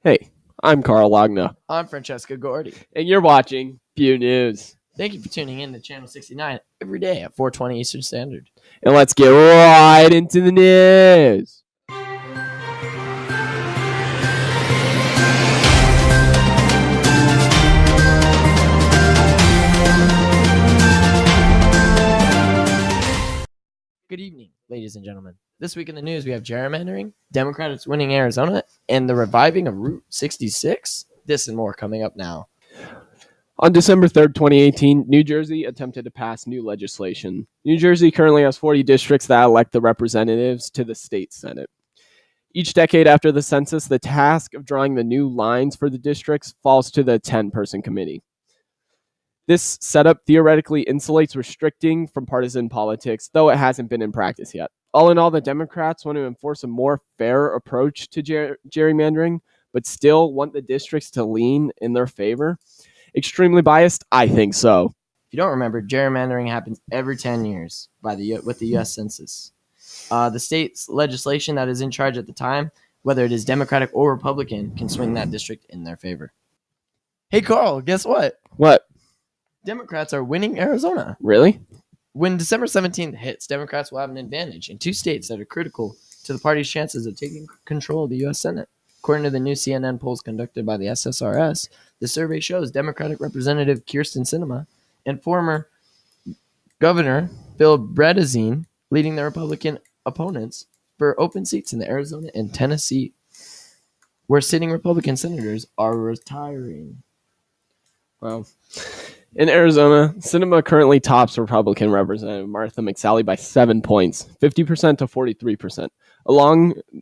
Hey, I'm Carl Lagna, I'm Francesca Gordy. and you're watching Gov News. Thank you for tuning in to Channel 69 every day at 4:20 Eastern Standard. And let's get right into the news. Good evening, ladies and gentlemen. This week in the news, we have gerrymandering, Democrats winning Arizona, and the reviving of Route 66. This and more coming up now. On December 3rd, 2018, New Jersey attempted to pass new legislation. New Jersey currently has 40 districts that elect the representatives to the state senate. Each decade after the census, the task of drawing the new lines for the districts falls to the 10-person committee. This setup theoretically insulates restricting from partisan politics, though it hasn't been in practice yet. All in all, the Democrats want to enforce a more fair approach to gerrymandering, but still want the districts to lean in their favor. Extremely biased? I think so. If you don't remember, gerrymandering happens every 10 years with the U.S. Census. The state's legislation that is in charge at the time, whether it is Democratic or Republican, can swing that district in their favor. Hey, Carl, guess what? What? Democrats are winning Arizona. Really? When December 17th hits, Democrats will have an advantage in two states that are critical to the party's chances of taking control of the U.S. Senate. According to the new CNN polls conducted by the SSRS, the survey shows Democratic Representative Kyrsten Sinema and former Governor Bill Bredesen leading the Republican opponents for open seats in the Arizona and Tennessee, where sitting Republican senators are retiring. Wow. In Arizona, Sinema currently tops Republican Representative Martha McSally by 7 points, 50% to 43%,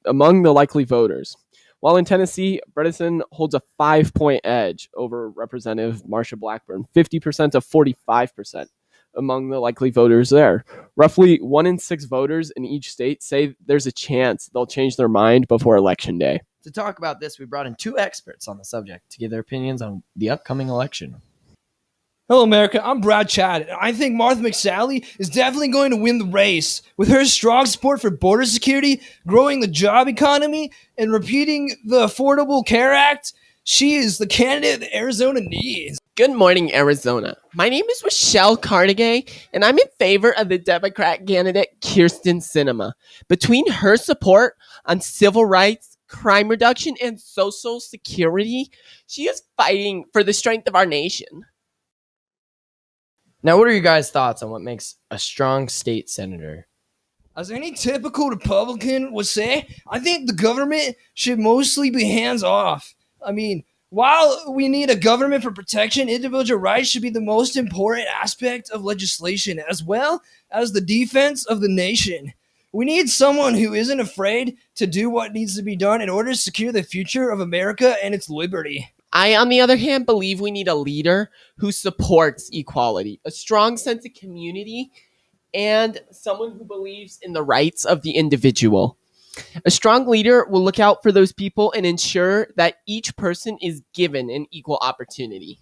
among the likely voters. While in Tennessee, Bredesen holds a 5-point edge over Representative Marsha Blackburn, 50% to 45%, among the likely voters there. Roughly 1 in 6 voters in each state say there's a chance they'll change their mind before Election Day. To talk about this, we brought in two experts on the subject to give their opinions on the upcoming election. Hello, America. I'm Brad Chad, and I think Martha McSally is definitely going to win the race. With her strong support for border security, growing the job economy, and repeating the Affordable Care Act, she is the candidate that Arizona needs. Good morning, Arizona. My name is Rochelle Carnegie, and I'm in favor of the Democrat candidate Kyrsten Sinema. Between her support on civil rights, crime reduction, and social security, she is fighting for the strength of our nation. Now, what are your guys' thoughts on what makes a strong state senator? As any typical Republican would say, I think the government should mostly be hands-off. I mean, while we need a government for protection, individual rights should be the most important aspect of legislation, as well as the defense of the nation. We need someone who isn't afraid to do what needs to be done in order to secure the future of America and its liberty. I, on the other hand, believe we need a leader who supports equality, a strong sense of community, and someone who believes in the rights of the individual. A strong leader will look out for those people and ensure that each person is given an equal opportunity.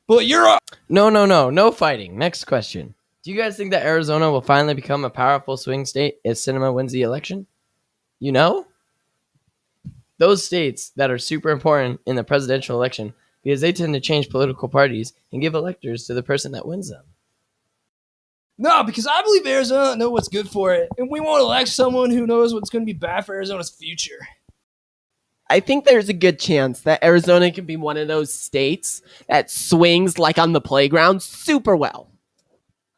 But you're a... No fighting. Next question. Do you guys think that Arizona will finally become a powerful swing state if Sinema wins the election? You know? Those states that are super important in the presidential election because they tend to change political parties and give electors to the person that wins them. No, because I believe Arizona knows what's good for it, and we won't elect someone who knows what's going to be bad for Arizona's future. I think there's a good chance that Arizona can be one of those states that swings like on the playground super well.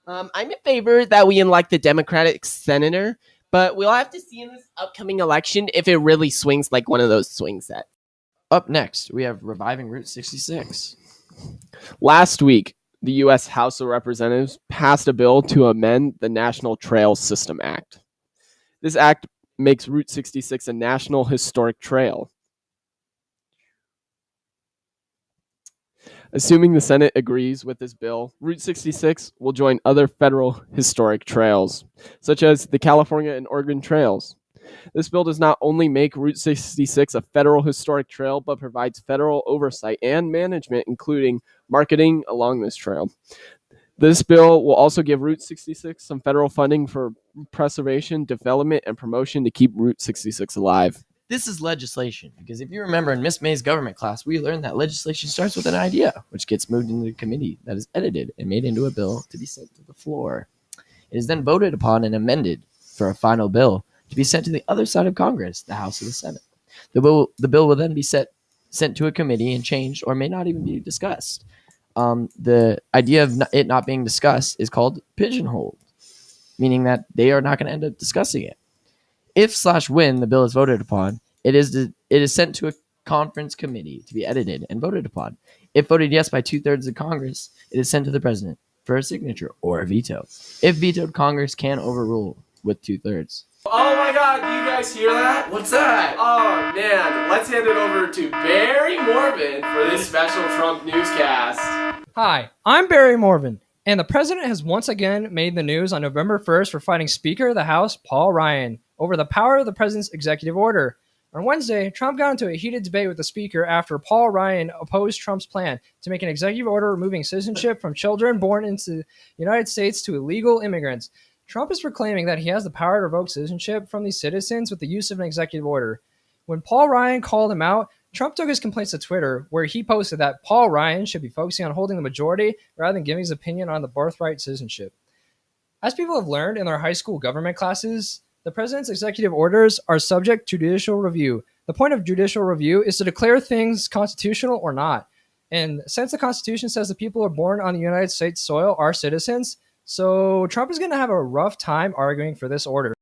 I'm in favor that we elect the Democratic senator, but we'll have to see in this upcoming election if it really swings like one of those swing sets. Up next, we have reviving Route 66. Last week, the U.S. House of Representatives passed a bill to amend the National Trail System Act. This act makes Route 66 a National Historic Trail. Assuming the Senate agrees with this bill, Route 66 will join other federal historic trails, such as the California and Oregon trails. This bill does not only make Route 66 a federal historic trail, but provides federal oversight and management, including marketing along this trail. This bill will also give Route 66 some federal funding for preservation, development, and promotion to keep Route 66 alive. This is legislation because if you remember in Miss May's government class, we learned that legislation starts with an idea, which gets moved into the committee that is edited and made into a bill to be sent to the floor. It is then voted upon and amended for a final bill to be sent to the other side of Congress, the House or the Senate. The bill will then be sent to a committee and changed or may not even be discussed. The idea of it not being discussed is called pigeonholed, meaning that they are not going to end up discussing it. If/when the bill is voted upon, it is sent to a conference committee to be edited and voted upon. If voted yes by 2/3 of Congress, it is sent to the president for a signature or a veto. If vetoed, Congress can overrule with 2/3. Oh my God, do you guys hear that? What's that? Oh man, let's hand it over to Barry Morvan for this special Trump newscast. Hi, I'm Barry Morvan, and the president has once again made the news on November 1st for fighting Speaker of the House Paul Ryan over the power of the president's executive order. On Wednesday, Trump got into a heated debate with the speaker after Paul Ryan opposed Trump's plan to make an executive order removing citizenship from children born into the United States to illegal immigrants. Trump is proclaiming that he has the power to revoke citizenship from these citizens with the use of an executive order. When Paul Ryan called him out, Trump took his complaints to Twitter, where he posted that Paul Ryan should be focusing on holding the majority rather than giving his opinion on the birthright citizenship. As people have learned in their high school government classes, the president's executive orders are subject to judicial review. The point of judicial review is to declare things constitutional or not. And since the Constitution says the people who are born on the United States soil are citizens, so Trump is going to have a rough time arguing for this order.